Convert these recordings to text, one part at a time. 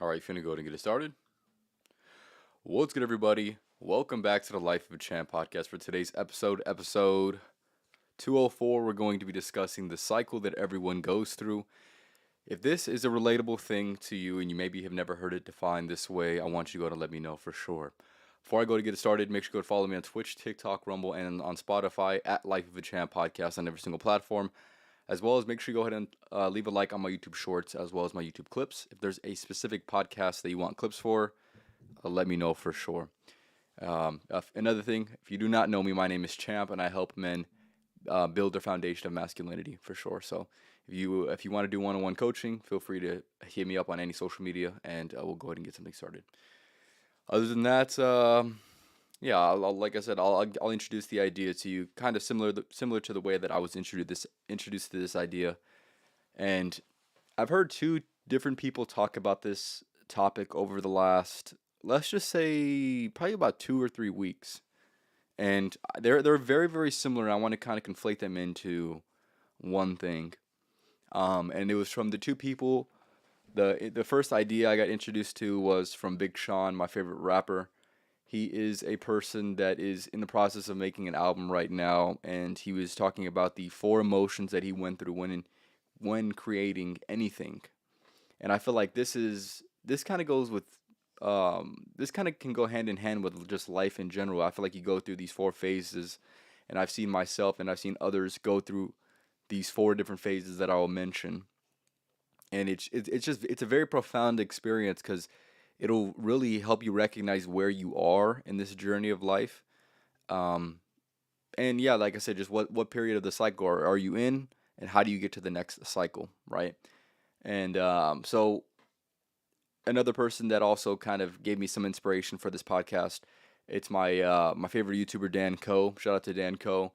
All right, finna go ahead and get it started. What's good, everybody? Welcome back to the Life of a Champ podcast. For today's episode 204, we're going to be discussing the cycle that everyone goes through. If this is a relatable thing to you and you maybe have never heard it defined this way, I want you to go ahead and let me know for sure. Before I go to get it started, make sure you go to follow me on Twitch, TikTok, Rumble, and on Spotify at Life of a Champ podcast on every single platform. As well as make sure you go ahead and leave a like on my YouTube shorts as well as my YouTube clips. If there's a specific podcast that you want clips for, let me know for sure. Another thing, if you do not know me, my name is Champ, and I help men build their foundation of masculinity for sure. So if you want to do one-on-one coaching, feel free to hit me up on any social media, and we'll go ahead and get something started. Other than that, yeah, like I said, I'll introduce the idea to you, kind of similar to the way that I was introduced to this idea, and I've heard two different people talk about this topic over the last, let's just say, probably about 2 or 3 weeks, and they're very very similar. And I want to kind of conflate them into one thing. And it was from the two people. The first idea I got introduced to was from Big Sean, my favorite rapper. He is a person that is in the process of making an album right now, and he was talking about the four emotions that he went through when creating anything. And I feel like this kind of goes with this kind of can go hand in hand with just life in general. I feel like you go through these four phases, and I've seen myself and I've seen others go through these four different phases that I will mention. And it's a very profound experience because it'll really help you recognize where you are in this journey of life. Um, and yeah, like I said, just what period of the cycle are you in, and how do you get to the next cycle, right? And so another person that also kind of gave me some inspiration for this podcast. It's my favorite YouTuber Dan Co. Shout out to Dan Co.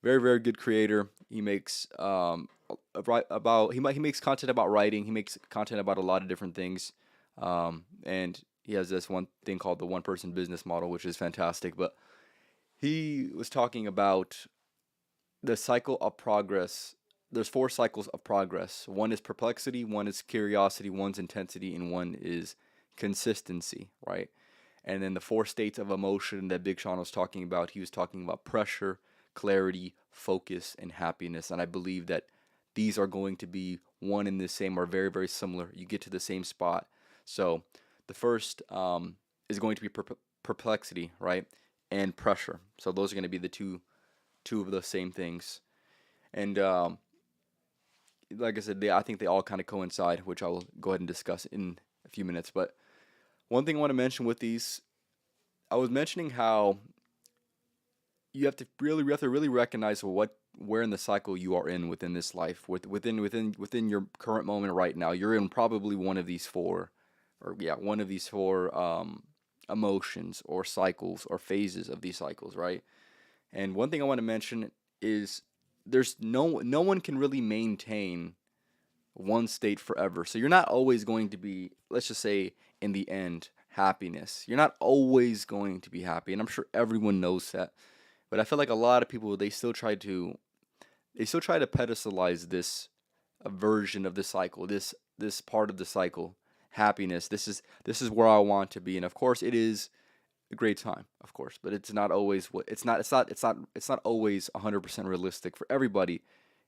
Very very good creator. He makes he makes content about writing. He makes content about a lot of different things. And he has this one thing called the one person business model, which is fantastic. But he was talking about the cycle of progress. There's four cycles of progress. One is perplexity, one is curiosity, one's intensity, and one is consistency, right? And then the four states of emotion that Big Sean was talking about, he was talking about pressure, clarity, focus, and happiness. And I believe that these are going to be one and the same, or very, very similar. You get to the same spot. So the first is going to be perplexity, right? And pressure. So those are going to be the two of the same things. And like I said, I think they all kind of coincide, which I will go ahead and discuss in a few minutes. But one thing I want to mention with these, I was mentioning how you have to really recognize where in the cycle you are in within this life, within your current moment right now. You're in probably one of these four, or yeah, one of these four emotions or cycles or phases of these cycles, right? And one thing I want to mention is there's no one can really maintain one state forever. So you're not always going to be, let's just say, in the end, happiness. You're not always going to be happy, and I'm sure everyone knows that. But I feel like a lot of people they still try to pedestalize this version of the cycle, this part of the cycle, happiness. This is where I want to be, and of course it is a great time, of course, but it's not always what it's not always 100% realistic for everybody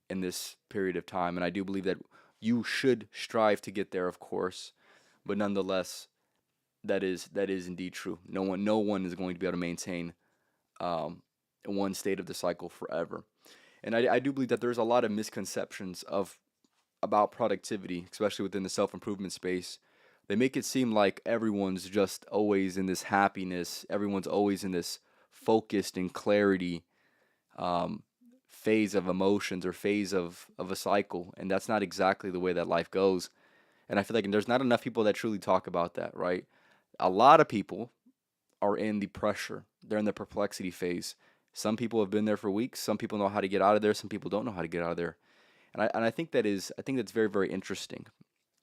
in this period of time. And I do believe that you should strive to get there, of course, but nonetheless, that is indeed true. No one is going to be able to maintain um, one state of the cycle forever. And I do believe that there's a lot of misconceptions of about productivity, especially within the self improvement space. They make it seem like everyone's just always in this happiness, everyone's always in this focused and clarity um, phase of emotions or phase of a cycle. And that's not exactly the way that life goes. And I feel like there's not enough people that truly talk about that, right? A lot of people are in the pressure, they're in the perplexity phase. Some people have been there for weeks, some people know how to get out of there, some people don't know how to get out of there. And I think I think that's very, very interesting.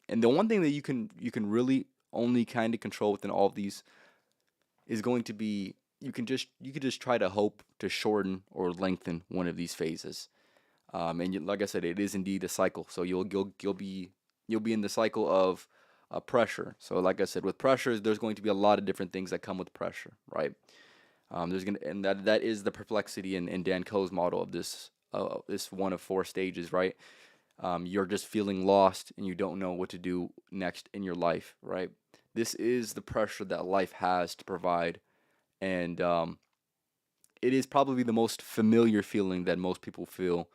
And the one thing that you can really only kind of control within all of these is going to be you could just try to hope to shorten or lengthen one of these phases. And like I said, it is indeed a cycle. So you'll be in the cycle of pressure. So, like I said, with pressure, there's going to be a lot of different things that come with pressure, right? There's gonna and that is the perplexity in Dan Coe's model of this one of four stages, right? You're just feeling lost and you don't know what to do next in your life, right? This is the pressure that life has to provide, and it is probably the most familiar feeling that most people feel,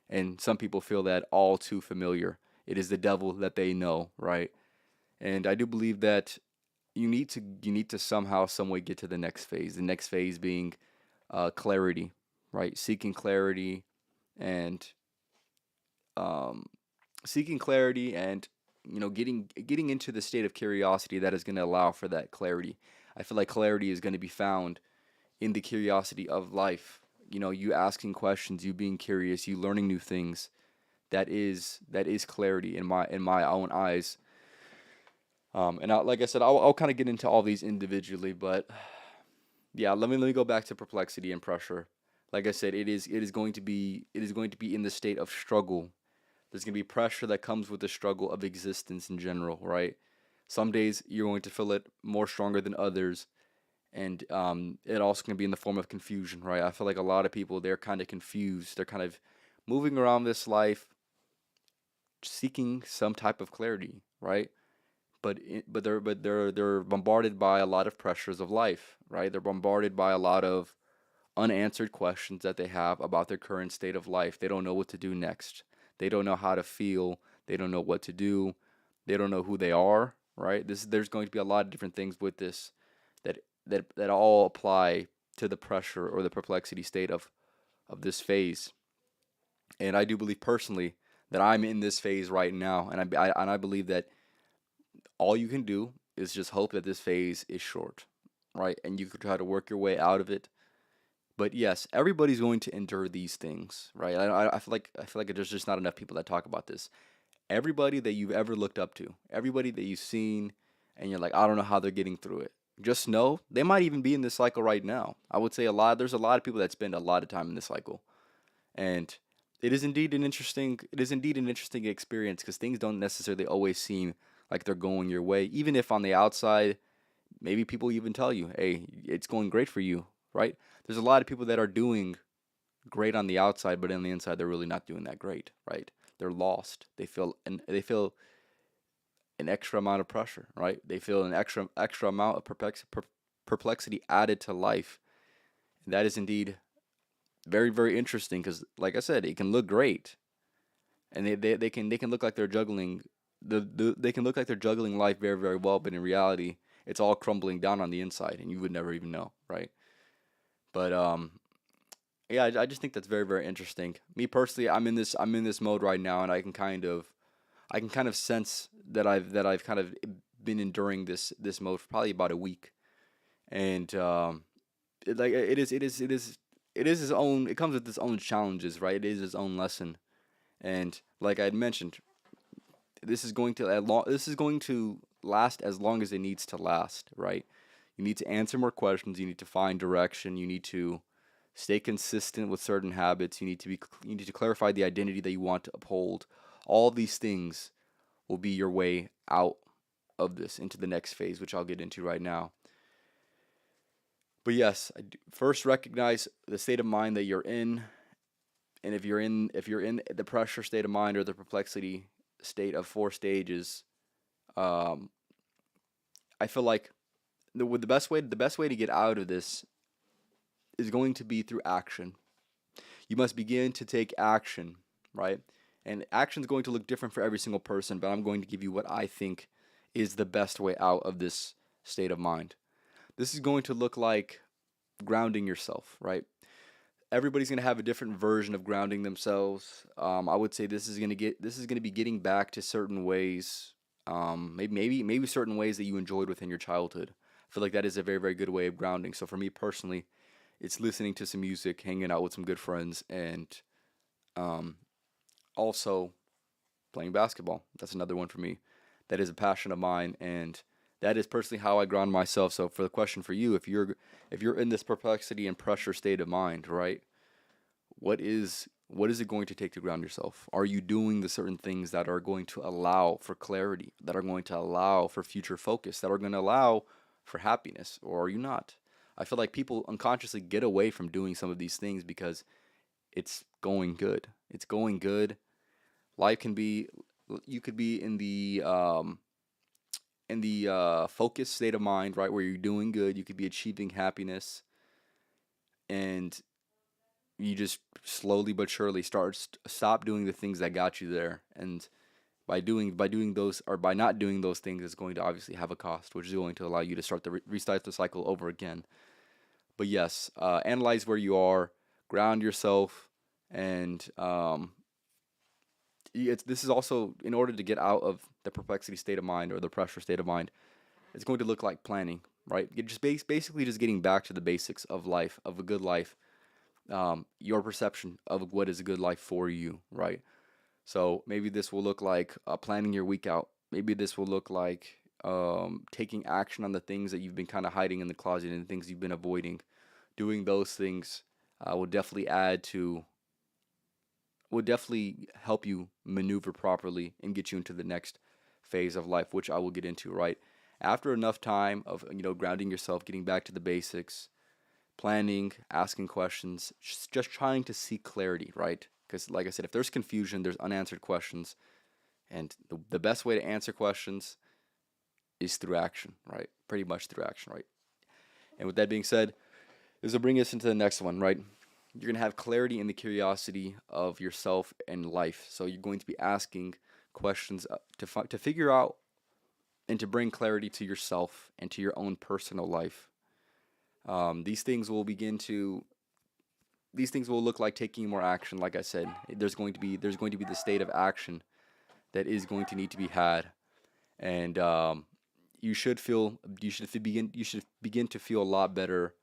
and some people feel that all too familiar. It is the devil that they know, right? And I do believe that you need to somehow, some way get to the next phase. The next phase being clarity, right? And um, seeking clarity, and getting into the state of curiosity that is going to allow for that clarity. I feel like clarity is going to be found in the curiosity of life. You asking questions, you being curious, you learning new things. That is clarity in my own eyes. Like I said, I'll kind of get into all these individually, but yeah, let me go back to perplexity and pressure. Like I said, it is going to be in the state of struggle. There's going to be pressure that comes with the struggle of existence in general, right? Some days you're going to feel it more stronger than others, and it also can be in the form of confusion, right? I feel like a lot of people, they're kind of confused. They're kind of moving around this life seeking some type of clarity, right? But they're bombarded by a lot of pressures of life, right? They're bombarded by a lot of unanswered questions that they have about their current state of life. They don't know what to do next. They don't know how to feel. They don't know what to do. They don't know who they are, right? There's going to be a lot of different things with this that all apply to the pressure or the perplexity state of this phase. And I do believe personally that I'm in this phase right now, and I believe that all you can do is just hope that this phase is short, right? And you could try to work your way out of it. But yes, everybody's going to endure these things, right? I feel like there's just not enough people that talk about this. Everybody that you've ever looked up to, everybody that you've seen, and you're like, I don't know how they're getting through it. Just know they might even be in this cycle right now. I would say there's a lot of people that spend a lot of time in this cycle. And it is indeed an interesting experience, because things don't necessarily always seem like they're going your way. Even if on the outside, maybe people even tell you, hey, it's going great for you, right? There's a lot of people that are doing great on the outside, but on the inside they're really not doing that great, right? They're lost. They feel an extra amount of pressure, right? They feel an extra amount of perplexity added to life. And that is indeed very, very interesting, because, like I said, it can look great, and they can look like they're juggling they can look like they're juggling life very, very well, but in reality, it's all crumbling down on the inside, and you would never even know, right? But yeah, I just think that's very, very interesting. Me personally, I'm in this mode right now, and I can kind of sense that I've kind of been enduring this mode for probably about a week, and it is its own. It comes with its own challenges, right? It is its own lesson, and like I had mentioned, this is going to last as long as it needs to last, right? You need to answer more questions. You need to find direction. You need to stay consistent with certain habits. You need to clarify the identity that you want to uphold. All these things will be your way out of this into the next phase, which I'll get into right now. But yes, first recognize the state of mind that you're in, and if you're in the pressure state of mind or the perplexity state of four stages, um, I feel like the best way to get out of this is going to be through action. You must begin to take action, right? And action is going to look different for every single person, but I'm going to give you what I think is the best way out of this state of mind. This is going to look like grounding yourself, right? Everybody's going to have a different version of grounding themselves. I would say this is going to be getting back to certain ways, maybe certain ways that you enjoyed within your childhood. I feel like that is a very, very good way of grounding. So for me personally, it's listening to some music, hanging out with some good friends, and um, also playing basketball. That's another one for me. That is a passion of mine, and that is personally how I ground myself. So for the question for you, if you're in this perplexity and pressure state of mind, right? What is What is it going to take to ground yourself? Are you doing the certain things that are going to allow for clarity, that are going to allow for future focus, that are going to allow for happiness, or are you not? I feel like people unconsciously get away from doing some of these things because it's going good. It's going good. Life can be, you could be in the focused state of mind, right, where you're doing good. You could be achieving happiness, and you just slowly but surely stop doing the things that got you there. And by doing those, or by not doing those things, is going to obviously have a cost, which is going to allow you to restart the cycle over again. But yes, analyze where you are, ground yourself, and this is also in order to get out of the perplexity state of mind or the pressure state of mind. It's going to look like planning, right? You're just basically just getting back to the basics of life, of a good life, your perception of what is a good life for you, right? So maybe this will look like planning your week out. Maybe this will look like taking action on the things that you've been kind of hiding in the closet and the things you've been avoiding. Doing those things will definitely will definitely help you maneuver properly and get you into the next phase of life, which I will get into, right? After enough time of grounding yourself, getting back to the basics, planning, asking questions, just trying to seek clarity, right? Because, like I said, if there's confusion, there's unanswered questions, and the best way to answer questions is through action, right? Pretty much through action, right? And with that being said, this will bring us into the next one, right? You're going to have clarity in the curiosity of yourself and life. So you're going to be asking questions to figure out and to bring clarity to yourself and to your own personal life. These things will begin to these things will look like taking more action. Like I said, there's going to be the state of action that is going to need to be had, and you should begin to feel a lot better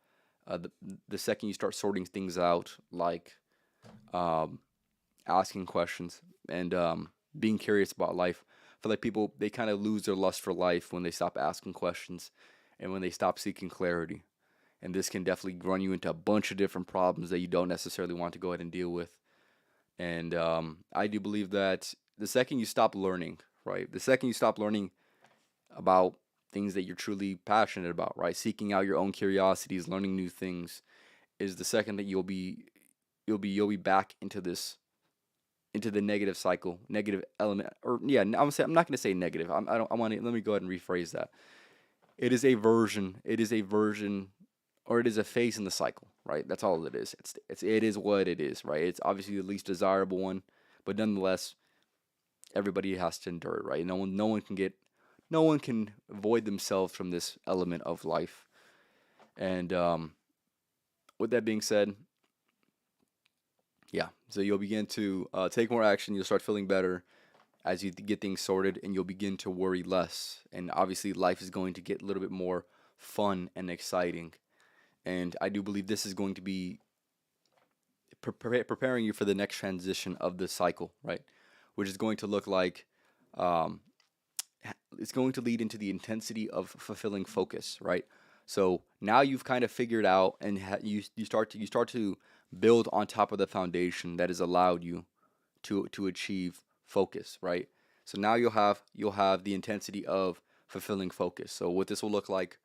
the second you start sorting things out, like um, asking questions and being curious about life. I feel like people, they kind of lose their lust for life when they stop asking questions and when they stop seeking clarity. And this can definitely run you into a bunch of different problems that you don't necessarily want to go ahead and deal with. And I do believe that the second you stop learning, right? The second you stop learning about things that you're truly passionate about, right? Seeking out your own curiosities, learning new things, is the second that you'll be back into the negative cycle, negative element, or yeah, I'm not gonna say negative. I don't. I want to let me go ahead and rephrase that. It is a version. It is a version, or it is a phase in the cycle, right? That's all it is. It is what it is, right? It's obviously the least desirable one, but nonetheless, everybody has to endure it, right? No one can avoid themselves from this element of life. And with that being said, yeah, so you'll begin to take more action. You'll start feeling better as you get things sorted, and you'll begin to worry less. And obviously, life is going to get a little bit more fun and exciting. And I do believe this is going to be preparing you for the next transition of this cycle, right? Which is going to look like um, it's going to lead into the intensity of fulfilling focus, right? So now you've kind of figured out, and you start to build on top of the foundation that has allowed you to achieve focus, right? So now you'll have the intensity of fulfilling focus. So what this will look like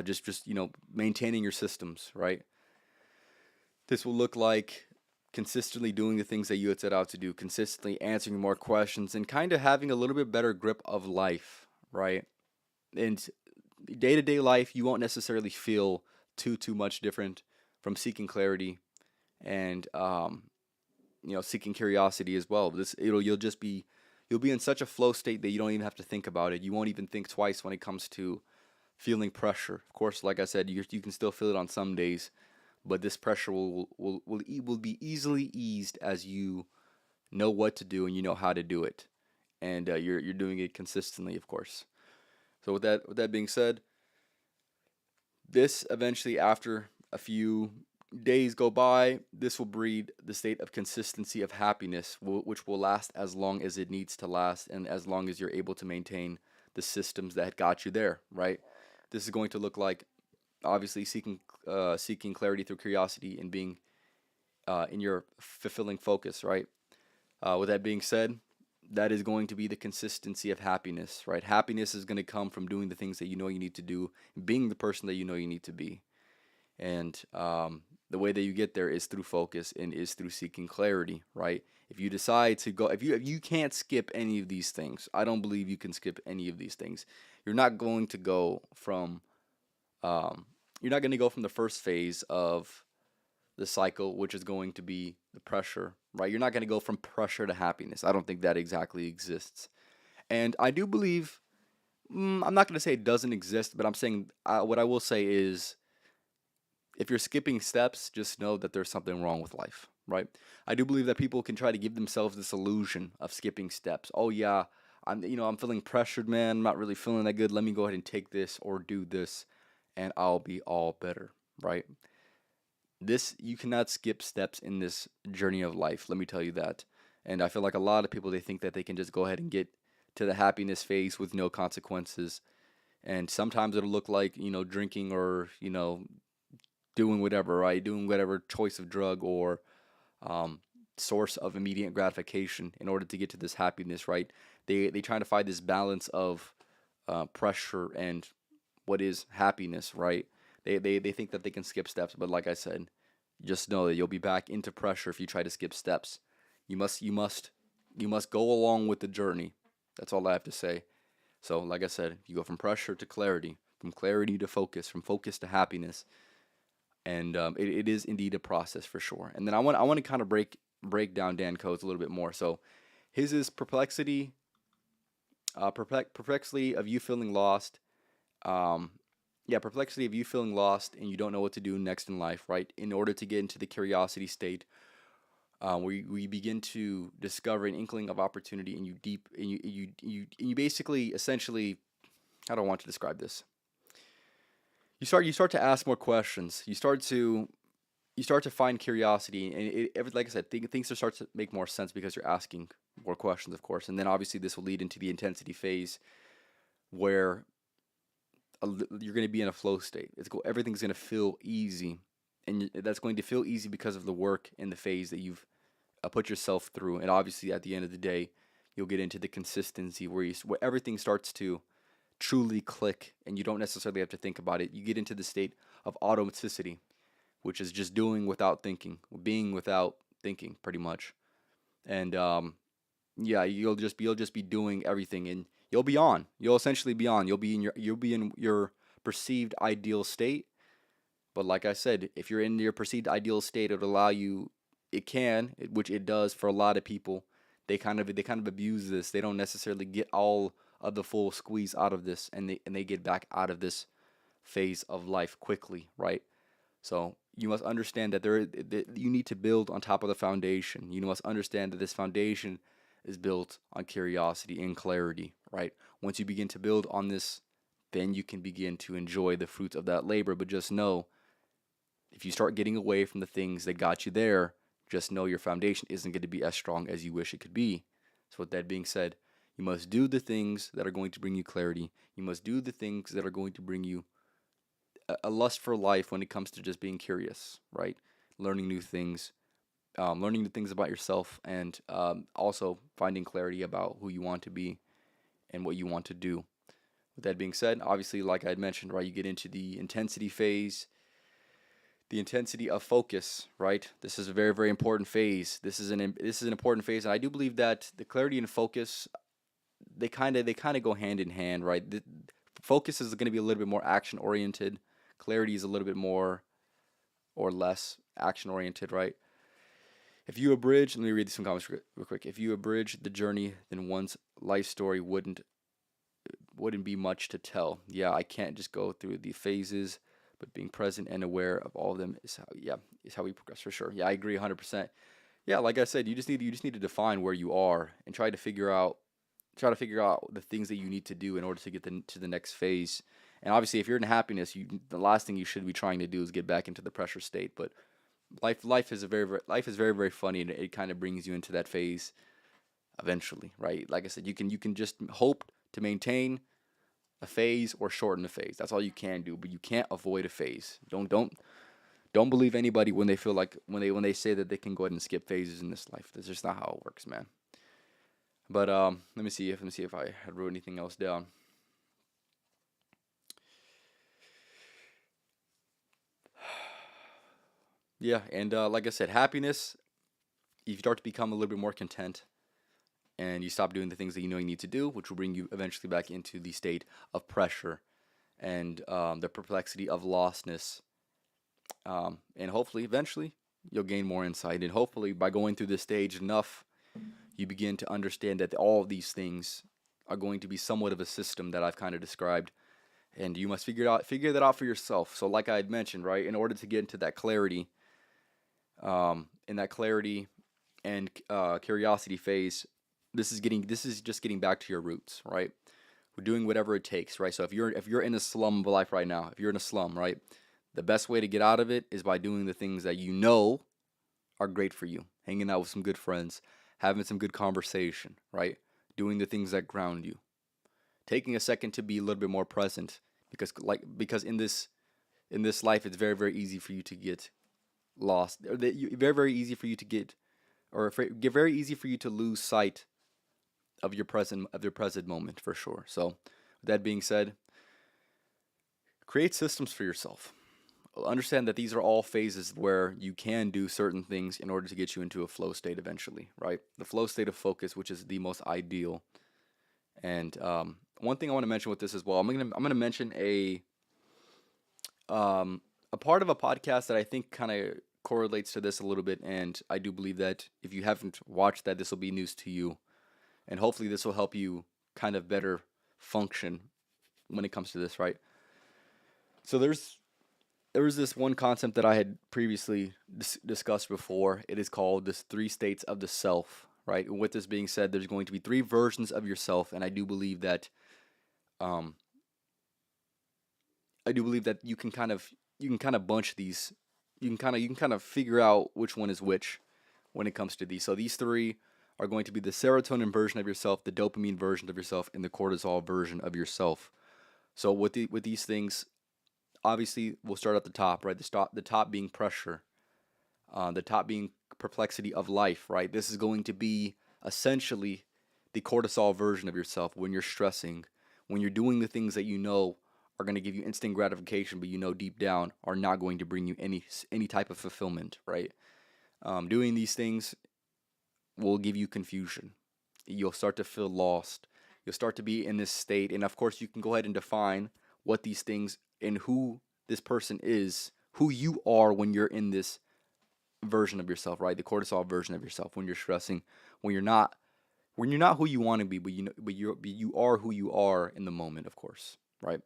just maintaining your systems, right? This will look like consistently doing the things that you had set out to do, consistently answering more questions, and kind of having a little bit better grip of life, right? And day to day life, you won't necessarily feel too much different from seeking clarity and seeking curiosity as well. You'll be in such a flow state that you don't even have to think about it. You won't even think twice when it comes to feeling pressure. Of course, like I said, you can still feel it on some days, but this pressure will be easily eased as you know what to do and you know how to do it, and you're doing it consistently, of course. So with that being said, this eventually, after a few days go by, this will breed the state of consistency of happiness, which will last as long as it needs to last, and as long as you're able to maintain the systems that got you there, right? This is going to look like obviously seeking clarity through curiosity and being in your fulfilling focus, right? With that being said, that is going to be the consistency of happiness, right? Happiness is going to come from doing the things that you know you need to do, being the person that you know you need to be. And the way that you get there is through focus and is through seeking clarity, right? If you decide to go, if you can't skip any of these things, I don't believe you can skip any of these things. You're not going to go from um, you're not going to go from the first phase of the cycle, which is going to be the pressure, right? You're not going to go from pressure to happiness. I don't think that exactly exists. And I do believe, I'm not going to say it doesn't exist, but I'm saying what I will say is if you're skipping steps, just know that there's something wrong with life, right? I do believe that people can try to give themselves this illusion of skipping steps. Oh yeah, I'm feeling pressured, man. I'm not really feeling that good. Let me go ahead and take this or do this and I'll be all better, right? This you cannot skip steps in this journey of life, let me tell you that. And I feel like a lot of people they think that they can just go ahead and get to the happiness phase with no consequences. And sometimes it'll look like, drinking or, doing whatever, right? Doing whatever choice of drug or um, source of immediate gratification in order to get to this happiness, right? They try to find this balance of pressure and what is happiness, right? They think that they can skip steps, but like I said, just know that you'll be back into pressure if you try to skip steps. You must go along with the journey. That's all I have to say. So, like I said, you go from pressure to clarity, from clarity to focus, from focus to happiness, and it is indeed a process for sure. And then I want to kind of break down Dan Code's a little bit more. So, his is perplexity, perplexity of you feeling lost. Um, yeah, perplexity of you feeling lost and you don't know what to do next in life, right? In order to get into the curiosity state, where you begin to discover an inkling of opportunity, and you basically essentially, how do I want to describe this? You start to ask more questions. You start to find curiosity, and like I said, things start to make more sense because you're asking more questions, of course. And then obviously this will lead into the intensity phase where you're going to be in a flow state. Everything's going to feel easy, and that's going to feel easy because of the work and the phase that you've put yourself through. And obviously, at the end of the day, you'll get into the consistency where everything starts to truly click, and you don't necessarily have to think about it. You get into the state of automaticity, which is just doing without thinking, being without thinking, pretty much. And yeah, you'll just be doing everything, and you'll be on. You'll essentially be on. You'll be in your perceived ideal state. But like I said, if you're in your perceived ideal state, it'll allow you. Which it does for a lot of people. They kind of abuse this. They don't necessarily get all of the full squeeze out of this, and they get back out of this phase of life quickly, right? So you must understand that you need to build on top of the foundation. You must understand that this foundation is built on curiosity and clarity, right? Once you begin to build on this, then you can begin to enjoy the fruits of that labor. But just know, if you start getting away from the things that got you there, just know your foundation isn't going to be as strong as you wish it could be. So, with that being said, you must do the things that are going to bring you clarity. You must do the things that are going to bring you a lust for life when it comes to just being curious, right? Learning new things, learning new things about yourself, and also finding clarity about who you want to be and what you want to do. With that being said, obviously, like I had mentioned, right, you get into the intensity phase, the intensity of focus, right? This is a very, very important phase. This is an important phase, and I do believe that the clarity and focus they kind of go hand in hand, right? Focus is going to be a little bit more action oriented. Clarity is a little bit more or less action oriented, right? If you abridge, let me read some comments real quick. If you abridge the journey, then one's life story wouldn't be much to tell. Yeah, I can't just go through the phases, but being present and aware of all of them is how we progress for sure. Yeah, I agree 100%. Yeah, like I said, you just need to define where you are and try to figure out the things that you need to do in order to get to the next phase. And obviously, if you're in happiness, the last thing you should be trying to do is get back into the pressure state. But life is very, very funny, and it kind of brings you into that phase eventually, right? Like I said, you can just hope to maintain a phase or shorten a phase. That's all you can do, but you can't avoid a phase. Don't Don't believe anybody when they feel like when they say that they can go ahead and skip phases in this life. That's just not how it works, man. But let me see if I had wrote anything else down. Yeah, and like I said, happiness. If you start to become a little bit more content, and you stop doing the things that you know you need to do, which will bring you eventually back into the state of pressure and the perplexity of lostness. And hopefully, eventually, you'll gain more insight. And hopefully, by going through this stage enough, you begin to understand that all of these things are going to be somewhat of a system that I've kind of described. And you must figure that out for yourself. So, like I had mentioned, right, in order to get into that clarity, in that clarity and curiosity phase, this is just getting back to your roots, right? We're doing whatever it takes, right? So if you're in a slum of life right now, if you're in a slum, right, the best way to get out of it is by doing the things that you know are great for you. Hanging out with some good friends, having some good conversation, right? Doing the things that ground you. Taking a second to be a little bit more present because in this life it's very very easy for you to get lost. Very very easy for you to get very easy for you to lose sight of your present moment for sure. So, with that being said, create systems for yourself. Understand that these are all phases where you can do certain things in order to get you into a flow state eventually, right? The flow state of focus, which is the most ideal. And one thing I want to mention with this as well, I'm gonna mention a part of a podcast that I think kind of correlates to this a little bit, and I do believe that if you haven't watched that, this will be news to you, and hopefully this will help you kind of better function when it comes to this, right? So there was this one concept that I had previously discussed before. It is called this three states of the self, right? And with this being said, there's going to be three versions of yourself, and um, I do believe that you can kind of bunch these. You can kind of figure out which one is which when it comes to these. So these three are going to be the serotonin version of yourself, the dopamine version of yourself, and the cortisol version of yourself. So with these things, obviously we'll start at the top, right? The top being pressure, the top being perplexity of life, right? This is going to be essentially the cortisol version of yourself when you're stressing, when you're doing the things that you know are going to give you instant gratification, but you know deep down are not going to bring you any type of fulfillment, right? Doing these things will give you confusion. You'll start to feel lost. You'll start to be in this state, and of course, you can go ahead and define what these things and who this person is, who you are when you're in this version of yourself, right? The cortisol version of yourself when you're stressing, when you're not who you want to be, but you are who you are in the moment, of course, right?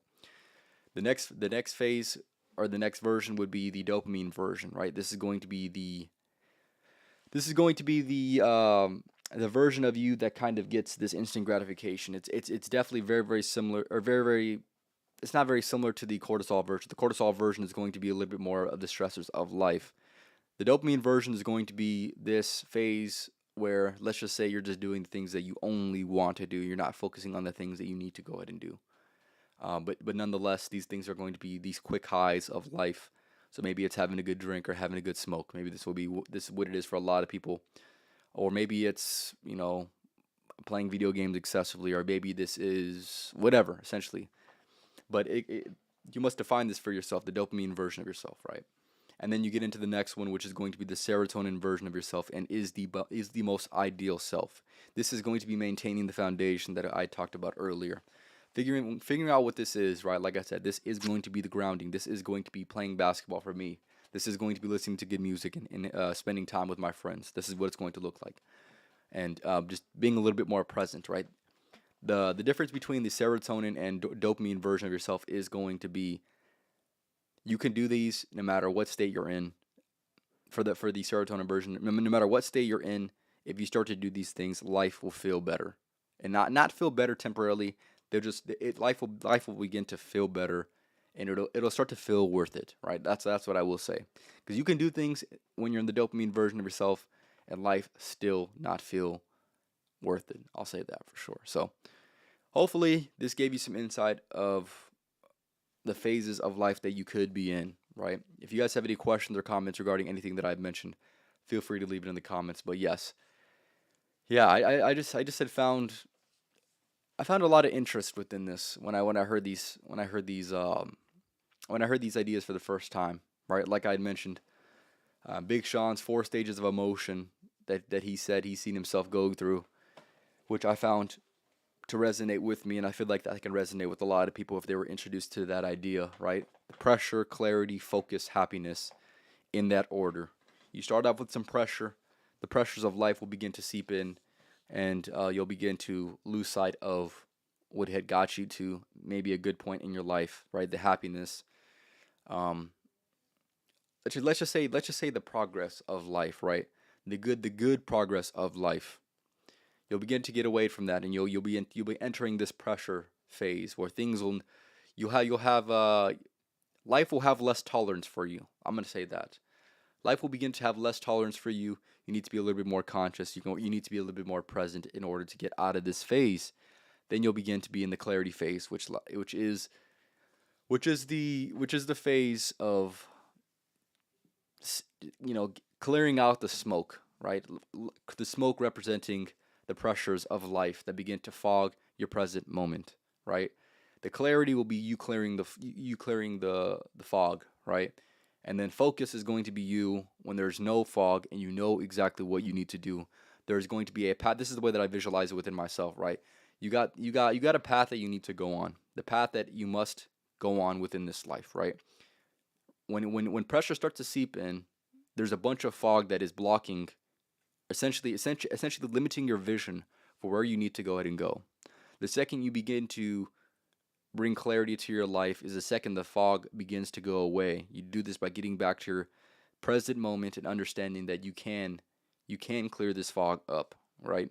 The next phase or the next version would be the dopamine version, right? This is going to be the version of you that kind of gets this instant gratification. It's definitely very very similar or very very it's not very similar to the cortisol version. The cortisol version is going to be a little bit more of the stressors of life. The dopamine version is going to be this phase where, let's just say, you're just doing the things that you only want to do. You're not focusing on the things that you need to go ahead and do. But nonetheless, these things are going to be these quick highs of life. So maybe it's having a good drink or having a good smoke. Maybe this is what it is for a lot of people, or maybe it's playing video games excessively, or maybe this is whatever essentially. But you must define this for yourself, the dopamine version of yourself, right? And then you get into the next one, which is going to be the serotonin version of yourself, and is the most ideal self. This is going to be maintaining the foundation that I talked about earlier. Figuring out what this is, right? Like I said, this is going to be the grounding. This is going to be playing basketball for me. This is going to be listening to good music and spending time with my friends. This is what it's going to look like, and just being a little bit more present, right? The difference between the serotonin and dopamine version of yourself is going to be you can do these no matter what state you're in. For the serotonin version, no matter what state you're in, if you start to do these things, life will feel better, and not feel better temporarily. Life will begin to feel better, and it'll start to feel worth it, right? That's what I will say, because you can do things when you're in the dopamine version of yourself, and life still not feel worth it. I'll say that for sure. So hopefully this gave you some insight of the phases of life that you could be in, right? If you guys have any questions or comments regarding anything that I've mentioned, feel free to leave it in the comments. But yes, yeah, I just had found I found a lot of interest within this when I heard these ideas for the first time, right? Like I had mentioned, Big Sean's 4 stages of emotion that he said he's seen himself go through, which I found to resonate with me, and I feel like that can resonate with a lot of people if they were introduced to that idea, right? Pressure, clarity, focus, happiness, in that order. You start off with some pressure. The pressures of life will begin to seep in, and you'll begin to lose sight of what had got you to maybe a good point in your life, right? The happiness. Um, let's just say the progress of life, right? The good progress of life. You'll begin to get away from that, and you'll be entering this pressure phase where things will you'll have life will have less tolerance for you. I'm gonna say that life will begin to have less tolerance for you. You need to be a little bit more conscious. You need to be a little bit more present in order to get out of this phase. Then you'll begin to be in the clarity phase, which is the phase of clearing out the smoke, right? The smoke representing the pressures of life that begin to fog your present moment, right? The clarity will be you clearing the fog, right? And then focus is going to be you when there's no fog and you know exactly what you need to do. There's going to be a path. This is the way that I visualize it within myself, right? You got a path that you need to go on. The path that you must go on within this life, right? When pressure starts to seep in, there's a bunch of fog that is blocking, essentially limiting your vision for where you need to go ahead and go. The second you begin to bring clarity to your life is the second the fog begins to go away. You do this by getting back to your present moment and understanding that you can clear this fog up, right?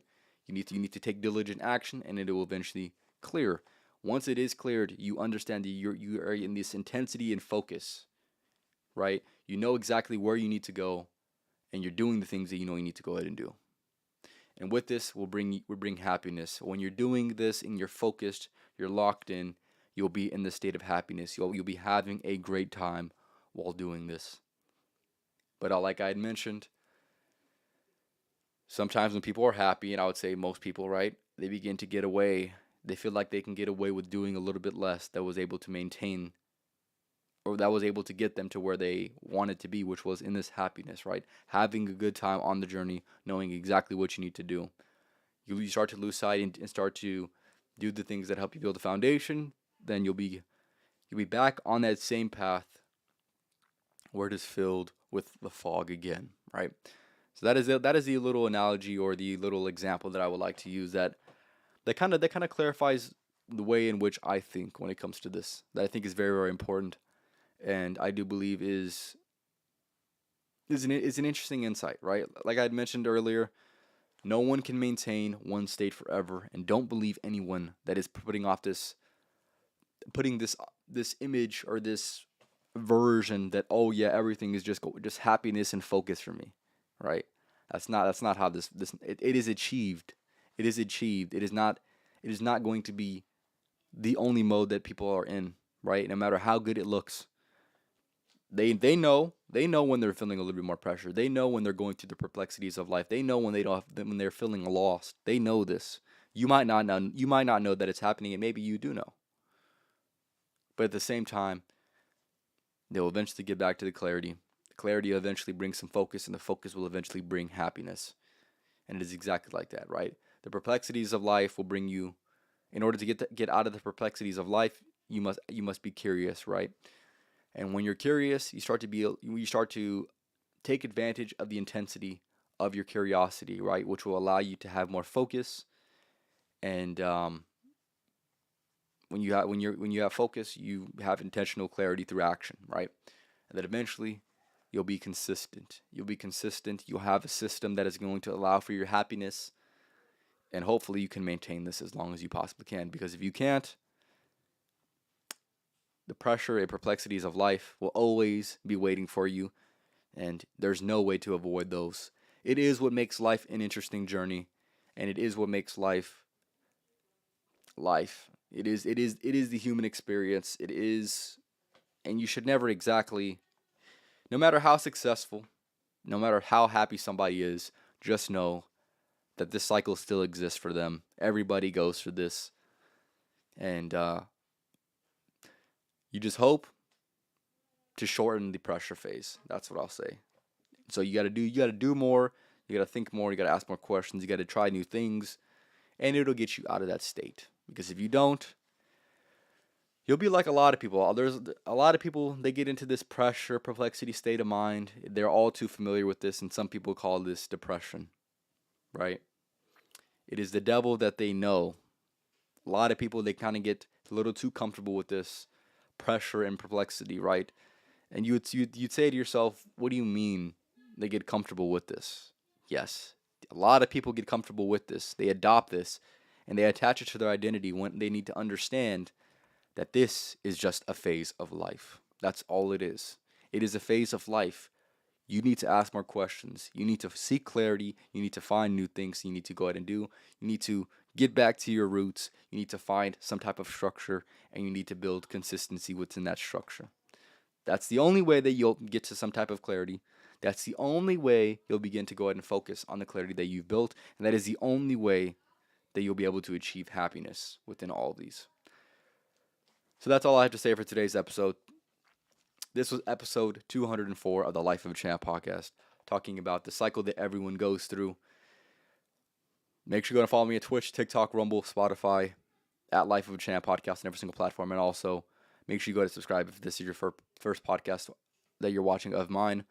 You need to take diligent action and it will eventually clear. Once it is cleared, you understand that you are in this intensity and focus, right? You know exactly where you need to go and you're doing the things that you know you need to go ahead and do. And with this will bring happiness. When you're doing this and you're focused, you're locked in, you'll be in the state of happiness. You'll be having a great time while doing this. But like I had mentioned, sometimes when people are happy, and I would say most people, right, they begin to get away. They feel like they can get away with doing a little bit less that was able to maintain or that was able to get them to where they wanted to be, which was in this happiness, right? Having a good time on the journey, knowing exactly what you need to do. You start to lose sight and start to do the things that help you build a foundation, then you'll be back on that same path where it is filled with the fog again, right? So that is the little analogy or the little example that I would like to use that kind of clarifies the way in which I think when it comes to this. That I think is very very important, and I do believe is an interesting insight, right? Like I had mentioned earlier, no one can maintain one state forever, and don't believe anyone that is putting this image or this version that, oh yeah, everything is just happiness and focus for me, right? That's not how it is achieved. It is achieved. It is not going to be the only mode that people are in, right? No matter how good it looks. They know when they're feeling a little bit more pressure. They know when they're going through the perplexities of life. They know when they don't when they're feeling lost. They know this. You might not know that it's happening, and maybe you do know. But at the same time, they'll eventually get back to the clarity. The clarity will eventually bring some focus, and the focus will eventually bring happiness. And it is exactly like that, right? The perplexities of life will bring you. In order to get out of the perplexities of life, you must be curious, right? And when you're curious, you start to take advantage of the intensity of your curiosity, right? Which will allow you to have more focus. And when you have focus, you have intentional clarity through action, right? And then eventually, you'll be consistent. You'll be consistent. You'll have a system that is going to allow for your happiness, and hopefully, you can maintain this as long as you possibly can. Because if you can't, the pressure and perplexities of life will always be waiting for you, and there's no way to avoid those. It is what makes life an interesting journey, and it is what makes life life. It is the human experience. It is, and you should never exactly. No matter how successful, no matter how happy somebody is, just know that this cycle still exists for them. Everybody goes through this. And you just hope to shorten the pressure phase. That's what I'll say. So you gotta do more, you gotta think more, you gotta ask more questions, you gotta try new things, and it'll get you out of that state. Because if you don't, you'll be like a lot of people. There's a lot of people, they get into this pressure, perplexity state of mind. They're all too familiar with this, and some people call this depression, right? It is the devil that they know. A lot of people, they kind of get a little too comfortable with this pressure and perplexity, right? And you'd say to yourself, what do you mean they get comfortable with this? Yes, a lot of people get comfortable with this. They adopt this and they attach it to their identity when they need to understand that this is just a phase of life. That's all it is. It is a phase of life. You need to ask more questions. You need to seek clarity. You need to find new things you need to go ahead and do. You need to get back to your roots. You need to find some type of structure, and you need to build consistency within that structure. That's the only way that you'll get to some type of clarity. That's the only way you'll begin to go ahead and focus on the clarity that you've built. And that is the only way that you'll be able to achieve happiness within all of these. So that's all I have to say for today's episode. This was episode 204 of the Life of a Champ podcast, talking about the cycle that everyone goes through. Make sure you go and follow me at Twitch, TikTok, Rumble, Spotify, at Life of a Champ podcast on every single platform. And also, make sure you go to subscribe if this is your first podcast that you're watching of mine.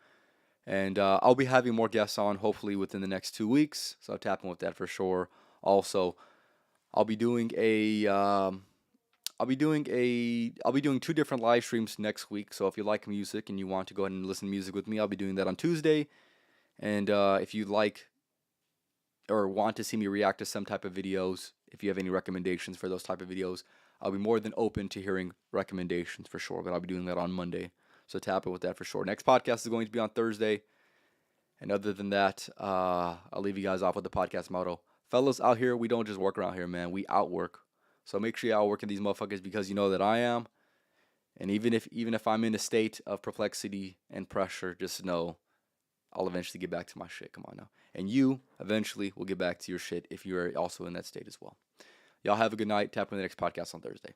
And I'll be having more guests on hopefully within the next 2 weeks. So tap in with that for sure. Also, I'll be doing 2 different live streams next week. So if you like music and you want to go ahead and listen to music with me, I'll be doing that on Tuesday. And if you like or want to see me react to some type of videos, if you have any recommendations for those type of videos, I'll be more than open to hearing recommendations for sure. But I'll be doing that on Monday. So tap in with that for sure. Next podcast is going to be on Thursday. And other than that, I'll leave you guys off with the podcast motto. Fellas out here, we don't just work around here, man. We outwork. So make sure you're outworking these motherfuckers because you know that I am. And even if I'm in a state of perplexity and pressure, just know I'll eventually get back to my shit. Come on now. And you eventually will get back to your shit if you're also in that state as well. Y'all have a good night. Tap in the next podcast on Thursday.